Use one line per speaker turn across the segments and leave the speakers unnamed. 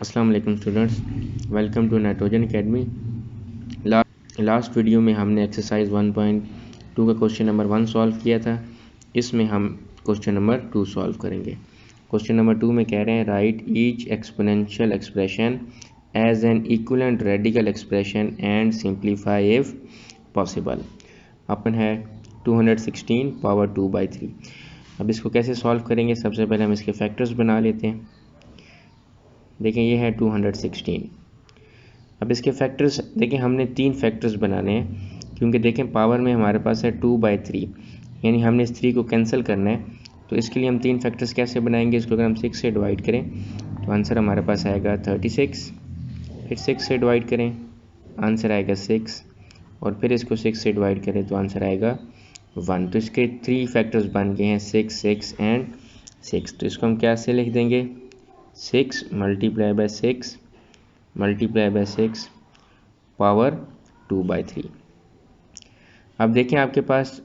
अस्सलाम वालेकुम students, welcome to nitrogen academy. Last video में हमने एक्सरसाइज 1.2 का क्वेश्चन नंबर 1 सॉल्व किया था। इसमें हम क्वेश्चन नंबर 2 सॉल्व करेंगे। क्वेश्चन नंबर 2 में कह रहे हैं write each exponential expression as an equivalent radical expression and simplify if possible. अपन है 216 पावर 2/3। अब इसको कैसे सॉल्व करेंगे? सबसे पहले हम इसके फैक्टर्स बना लेते हैं। देखें, ये है 216। अब इसके फैक्टर्स देखें, हमने 3 फैक्टर्स बनाने हैं, क्योंकि देखें पावर में हमारे पास है 2/3, यानी हमने इस 3 को कैंसिल करना है। तो इसके लिए हम 3 फैक्टर्स कैसे बनाएंगे? इसको अगर हम 6 से डिवाइड करें तो आंसर हमारे पास आएगा 36। फिर 6 से डिवाइड करें, आंसर आएगा 6, और फिर इसको 6 से डिवाइड करें तो आंसर आएगा 1। तो इसके 3 फैक्टर्स बन गए हैं 6, 6 एंड 6। तो इसको हम कैसे लिख देंगे? 6 multiply by 6 multiply by 6 power 2/3। अब देखें, आपके पास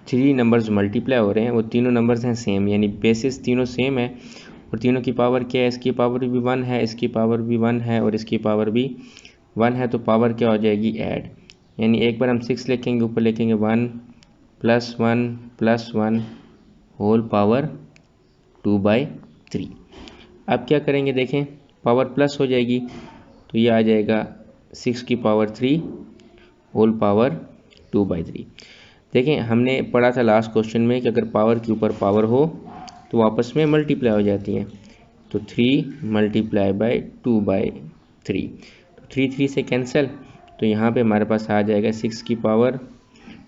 3 नंबर्स मल्टीप्लाई हो रहे हैं, वो तीनों नंबर्स हैं सेम, यानी बेसिस तीनों सेम है, और तीनों की पावर क्या है? इसकी पावर भी 1 है, इसकी पावर भी 1 है, और इसकी पावर भी 1 है। तो पावर क्या हो जाएगी? ऐड। यानी एक बार हम 6 लिखेंगे, ऊपर लिखेंगे 1 + 1 + 1 होल पावर 2/3। अब क्या करेंगे? देखें, पावर प्लस हो जाएगी तो ये आ जाएगा 6 की पावर 3 होल पावर 2/3। देखें, हमने पढ़ा था लास्ट क्वेश्चन में कि अगर पावर के ऊपर पावर हो तो आपस में मल्टीप्लाई हो जाती हैं। तो 3 मल्टीप्लाई बाय 2/3, तो 3 से कैंसिल, तो यहाँ पे हमारे पास आ जाएगा 6 की पावर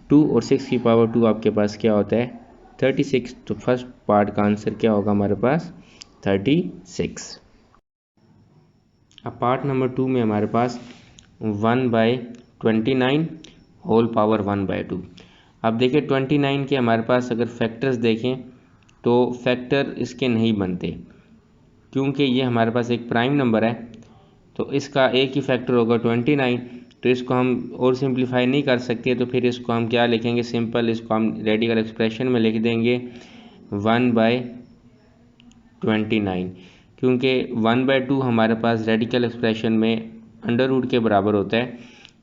2, और 6 की पावर 2 आपके पास क्या होता है? 36। तो फर्स्ट पार्ट का आंसर क्या होगा हमारे पास? 36। अब पार्ट नंबर 2 में हमारे पास 1/29 होल पावर 1/2। अब देखिए 29 के हमारे पास अगर फैक्टर्स देखें तो फैक्टर इसके नहीं बनते, क्योंकि ये हमारे पास एक प्राइम नंबर है, तो इसका एक ही फैक्टर होगा 29। तो इसको हम और सिंप्लीफाई नहीं कर सकते, तो फिर इसको हम क्या लिखेंगे? सिंपल, इसको हम रेडिकल एक्सप्रेशन में लिख देंगे 1/29, क्योंकि 1/2 हमारे पास रेडिकल एक्सप्रेशन में अंडर रूट के बराबर होता है।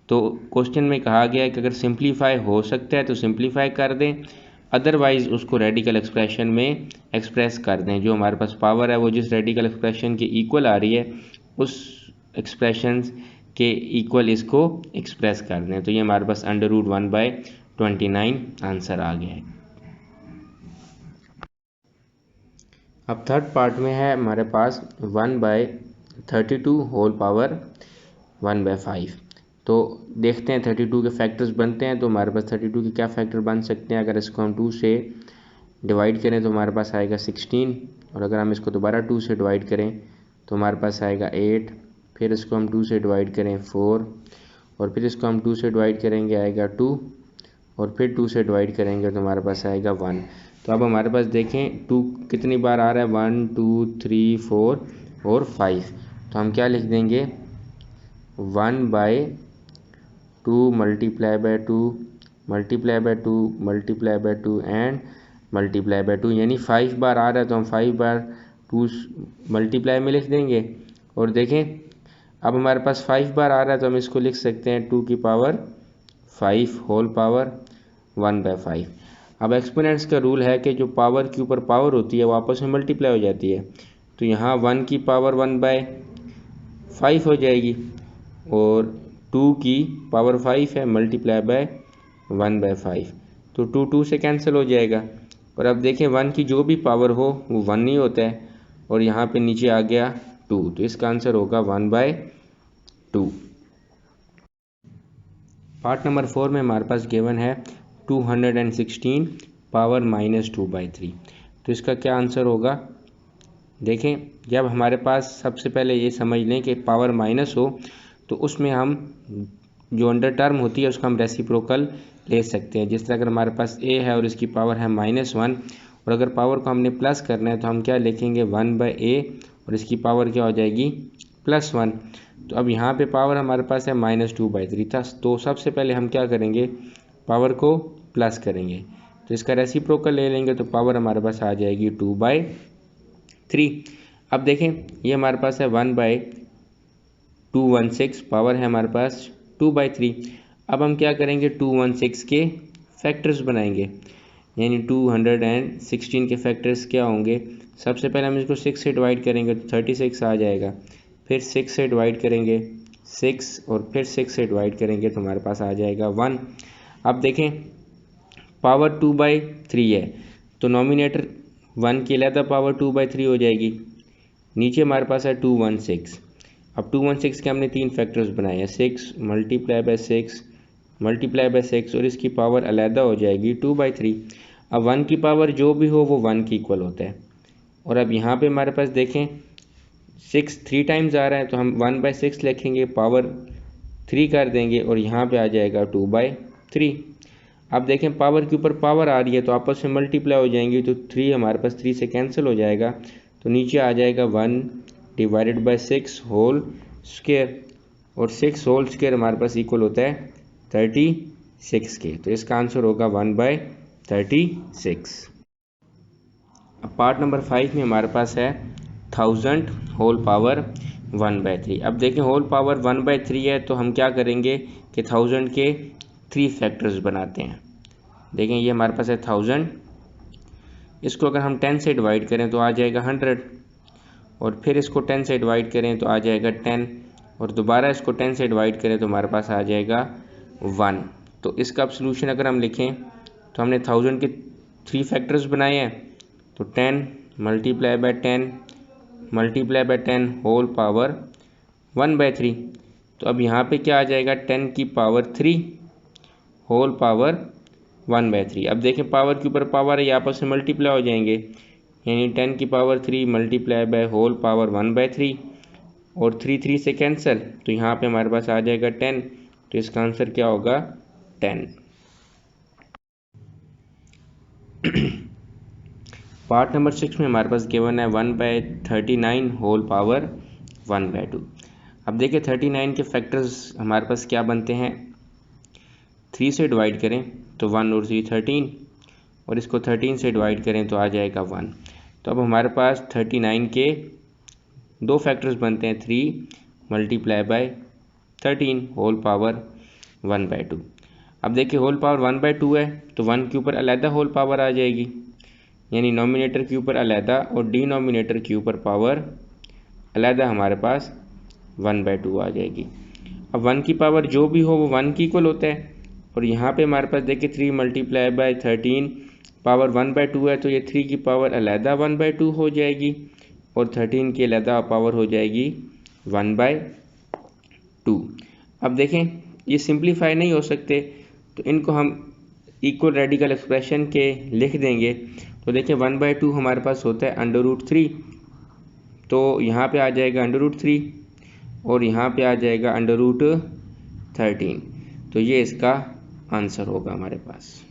तो क्वेश्चन में कहा गया है कि अगर सिंप्लीफाई हो सकता है तो सिंप्लीफाई कर दें, अदरवाइज़ उसको रेडिकल एक्सप्रेशन में एक्सप्रेस कर दें। जो हमारे पास पावर है वो जिस रेडिकल एक्सप्रेशन के इक्वल आ रही है उस एक्सप्रेशन के इक्वल इसको एक्सप्रेस कर दें। तो ये हमारे पास अंडर रूट 1/29 आंसर आ गया है। अब थर्ड पार्ट में है हमारे पास 1/32 होल पावर 1/5। तो देखते हैं 32 के फैक्टर्स बनते हैं, तो हमारे पास 32 के क्या फैक्टर बन सकते हैं? अगर इसको हम 2 से डिवाइड करें तो हमारे पास आएगा 16, और अगर हम इसको दोबारा 2 से डिवाइड करें तो हमारे पास आएगा 8। फिर इसको हम 2 से डिवाइड करें 4, और फिर इसको हम 2 से डिवाइड करेंगे आएगा 2, और फिर 2 से डिवाइड करेंगे तो हमारे पास आएगा 1। तो अब हमारे पास देखें 2 कितनी बार आ रहा है? 1 2 3 4 और 5। तो हम क्या लिख देंगे? 1/2 multiply by 2 multiply by 2 multiply by 2 and multiply by 2, यानी 5 बार आ रहा है तो हम 5 बार 2 मल्टीप्लाई में लिख देंगे। और देखें, अब हमारे पास 5 बार आ रहा है तो हम इसको लिख सकते हैं 2 की पावर 5 होल पावर 1/5। अब एक्सपोनेंट्स का रूल है कि जो पावर के ऊपर पावर होती है वो आपस में मल्टीप्लाई हो जाती है। तो यहाँ 1 की पावर 1/5 हो जाएगी, और 2 की पावर 5 है मल्टीप्लाई बाय 1/5, तो 2 2 से कैंसिल हो जाएगा। और अब देखें 1 की जो भी पावर हो वो 1 नहीं होता है, और यहाँ पे नीचे आ गया 2, तो इसका आंसर होगा 1/2। पार्ट नंबर 4 में हमारे पास गिवन है 216 पावर -2/3। तो इसका क्या आंसर होगा? देखें, जब हमारे पास सबसे पहले ये समझ लें कि पावर माइनस हो तो उसमें हम जो अंडर टर्म होती है उसका हम रेसिप्रोकल ले सकते हैं। जिस तरह अगर हमारे पास a है और इसकी पावर है -1, और अगर पावर को हमने प्लस करना है तो हम क्या लिखेंगे? 1/a, और इसकी पावर क्या हो जाएगी? +1। तो अब यहाँ पे पावर हमारे पास है -2/3 था, तो सबसे पहले हम क्या करेंगे? पावर को प्लस करेंगे, तो इसका रेसिप्रोकल ले लेंगे तो पावर हमारे पास आ जाएगी 2/3। अब देखें ये हमारे पास है 1/216, पावर है हमारे पास 2/3। अब हम क्या करेंगे, 216 के फैक्टर्स बनाएंगे, यानी 216 के फैक्टर्स क्या होंगे। सबसे पहले हम इसको 6 से डिवाइड करेंगे तो 36 आ जाएगा, फिर 6 से डिवाइड करेंगे 6 और फिर 6 से डिवाइड करेंगे तो हमारे पास आ जाएगा 1। अब देखें पावर 2/3 है तो नॉमिनेटर 1 की अलहदा पावर 2/3 हो जाएगी। नीचे हमारे पास है 216। अब 216 के हमने 3 फैक्टर्स बनाए हैं, 6 मल्टीप्लाई बाय 6 मल्टीप्लाई बाय 6 और इसकी पावर अलहदा हो जाएगी 2/3। अब 1 की पावर जो भी हो वो 1 की इक्वल होता है। और अब यहाँ पे हमारे पास देखें 6 3 टाइम्स आ रहा है तो हम 1/6 लिखेंगे, पावर 3 कर देंगे और यहाँ पे आ जाएगा 2/3। अब देखें पावर के ऊपर पावर आ रही है तो आपस में मल्टीप्लाई हो जाएंगी, तो 3 हमारे पास 3 से कैंसिल हो जाएगा, तो नीचे आ जाएगा 1 डिवाइडेड बाय 6 होल स्क्वायर, और 6 होल स्क्वायर हमारे पास इक्वल होता है 36 के। तो इसका आंसर होगा 1/36। अब पार्ट नंबर 5 में हमारे पास है 1000 होल पावर 1/3। अब देखें होल पावर 1/3 है तो हम क्या करेंगे कि 1000 के 3 फैक्टर्स बनाते हैं। देखें ये हमारे पास है 1000, इसको अगर हम 10 से डिवाइड करें तो आ जाएगा 100, और फिर इसको 10 से डिवाइड करें तो आ जाएगा 10, और दोबारा इसको 10 से डिवाइड करें तो हमारे पास आ जाएगा 1। तो इसका अब सोल्यूशन अगर हम लिखें तो हमने 1000 के 3 फैक्टर्स बनाए हैं, तो 10 multiply by 10 multiply by 10 power power 1/3। तो अब यहाँ पे क्या आ जाएगा, 10 की पावर 3 होल पावर 1/3। अब देखें पावर के ऊपर पावर है, ये आपस में मल्टीप्लाई हो जाएंगे, यानी 10 की power 3 multiply by whole power 1/3, और 3 3 से कैंसिल तो यहाँ पे हमारे पास आ जाएगा 10। तो इसका आंसर क्या होगा 10। पार्ट नंबर 6 में हमारे पास गिवन है 1/39 होल पावर 1/2। अब देखिए 39 के फैक्टर्स हमारे पास क्या बनते हैं, 3 से डिवाइड करें तो 1 और 3 13, और इसको 13 से डिवाइड करें तो आ जाएगा 1। तो अब हमारे पास 39 के 2 फैक्टर्स बनते हैं, 3 मल्टीप्लाई बाय 13 होल पावर 1/2। अब देखिए होल पावर 1/2 है तो 1 के ऊपर अलहदा होल पावर आ जाएगी, यानी नॉमिनेटर के ऊपर अलहदा और डिनोमिनेटर के ऊपर पावर अलहदा हमारे पास 1/2 आ जाएगी। अब 1 की पावर जो भी हो वो 1 की इक्वल होता है, और यहाँ पे हमारे पास देखिए 3 मल्टीप्लाई बाय 13 पावर 1/2 है तो ये 3 की पावर अलहदा 1/2 हो जाएगी, और 13 की अलहदा पावर हो जाएगी 1/2। अब देखें ये सिंप्लीफाई नहीं हो सकते तो इनको हम इक्वल रेडिकल एक्सप्रेशन के लिख देंगे। तो देखिए 1/2 हमारे पास होता है √3, तो यहाँ पे आ जाएगा √3 और यहाँ पे आ जाएगा √13। तो ये इसका आंसर होगा हमारे पास।